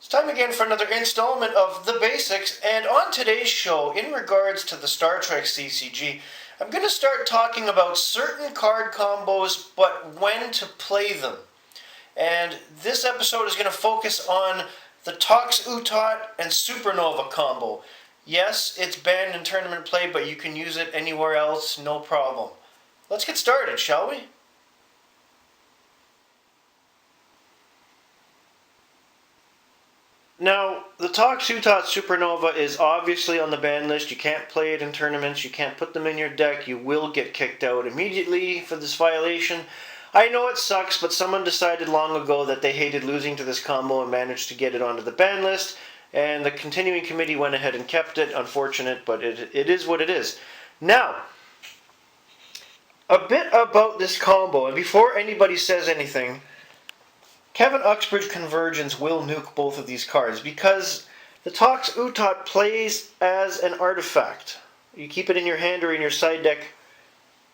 It's time again for another installment of The Basics, and on today's show, in regards to the Star Trek CCG, I'm going to start talking about certain card combos, but when to play them. And this episode is going to focus on the Tox Uthat and Supernova combo. Yes, it's banned in tournament play, but you can use it anywhere else, no problem. Let's get started, shall we? Now, the Tox Uthat Supernova is obviously on the ban list. You can't play it in tournaments. You can't put them in your deck. You will get kicked out immediately for this violation. I know it sucks, but someone decided long ago that they hated losing to this combo and managed to get it onto the ban list. And the continuing committee went ahead and kept it. Unfortunate, but it is what it is. Now, a bit about this combo. And before anybody says anything, Kevin Uxbridge Convergence will nuke both of these cards because the Tox Uthat plays as an artifact. You keep it in your hand or in your side deck,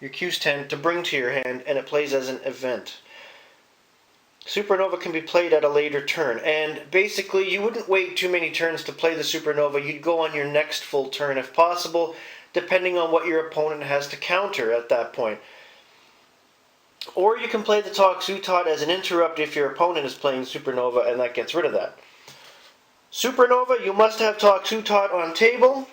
your Q's 10, to bring to your hand, and it plays as an event. Supernova can be played at a later turn, and basically you wouldn't wait too many turns to play the Supernova. You'd go on your next full turn if possible, depending on what your opponent has to counter at that point. Or you can play the Tox Uthat as an interrupt if your opponent is playing Supernova, and that gets rid of that. Supernova, you must have Tox Uthat on table.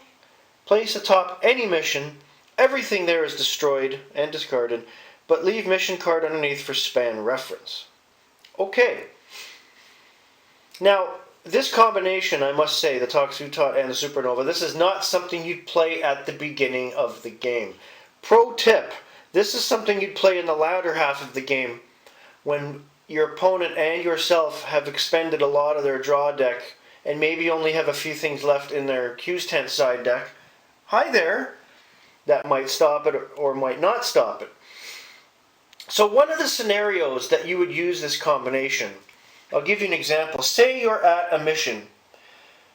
Place atop any mission. Everything there is destroyed and discarded, but leave mission card underneath for span reference. Okay. Now, this combination, I must say, the Tox Uthat and the Supernova, this is not something you'd play at the beginning of the game. Pro tip. This is something you'd play in the latter half of the game when your opponent and yourself have expended a lot of their draw deck and maybe only have a few things left in their Q's 10 side deck. Hi there! That might stop it or might not stop it. So one of the scenarios that you would use this combination, I'll give you an example. Say you're at a mission.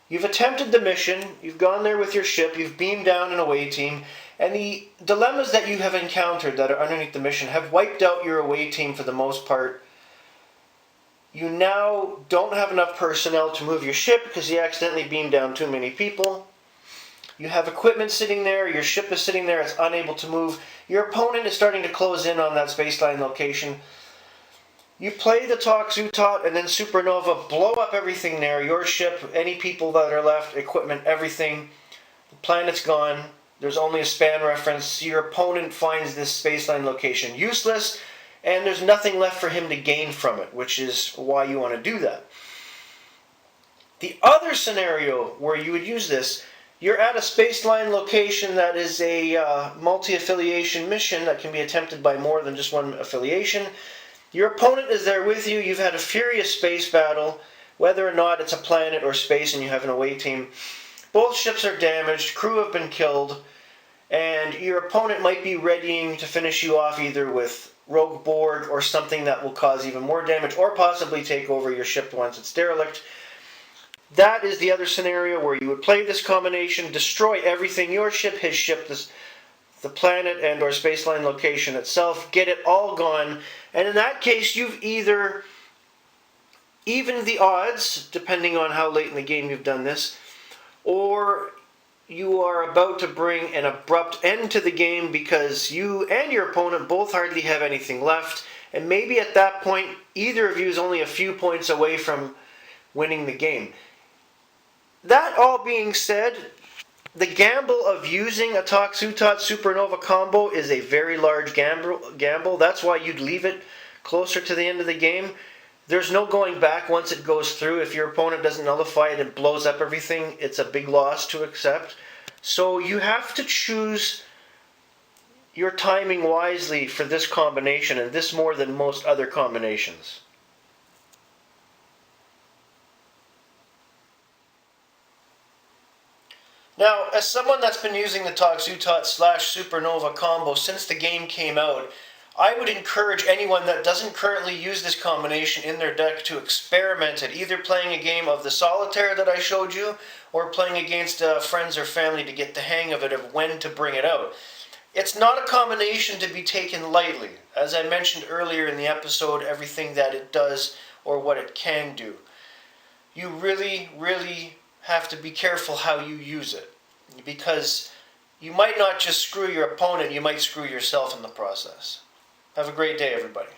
You've attempted the mission, you've gone there with your ship, you've beamed down an away team, and the dilemmas that you have encountered that are underneath the mission have wiped out your away team for the most part. You now don't have enough personnel to move your ship because you accidentally beamed down too many people. You have equipment sitting there, your ship is sitting there, it's unable to move. Your opponent is starting to close in on that spaceline location. You play the Tox Uthat and then Supernova, blow up everything there, your ship, any people that are left, equipment, everything. The planet's gone. There's only a span reference. Your opponent finds this spaceline location useless, and there's nothing left for him to gain from it, which is why you want to do that. The other scenario where you would use this, you're at a spaceline location that is a multi-affiliation mission that can be attempted by more than just one affiliation. Your opponent is there with you. You've had a furious space battle, whether or not it's a planet or space and you have an away team. Both ships are damaged, crew have been killed, and your opponent might be readying to finish you off either with Rogue Borg or something that will cause even more damage or possibly take over your ship once it's derelict. That is the other scenario where you would play this combination, destroy everything, your ship, his ship, the planet and or spaceline location itself, get it all gone, and in that case you've either evened the odds, depending on how late in the game you've done this, or you are about to bring an abrupt end to the game because you and your opponent both hardly have anything left, and maybe at that point either of you is only a few points away from winning the game. That all being said, the gamble of using a Tox Uthat Supernova combo is a very large gamble. That's why you'd leave it closer to the end of the game. There's no going back once it goes through. If your opponent doesn't nullify it and blows up everything, it's a big loss to accept. So you have to choose your timing wisely for this combination, and this more than most other combinations. Now, as someone that's been using the Tox Uthat / Supernova combo since the game came out, I would encourage anyone that doesn't currently use this combination in their deck to experiment it, either playing a game of the solitaire that I showed you, or playing against friends or family to get the hang of it, of when to bring it out. It's not a combination to be taken lightly. As I mentioned earlier in the episode, everything that it does or what it can do. you really, really have to be careful how you use it. Because you might not just screw your opponent, you might screw yourself in the process. Have a great day, everybody.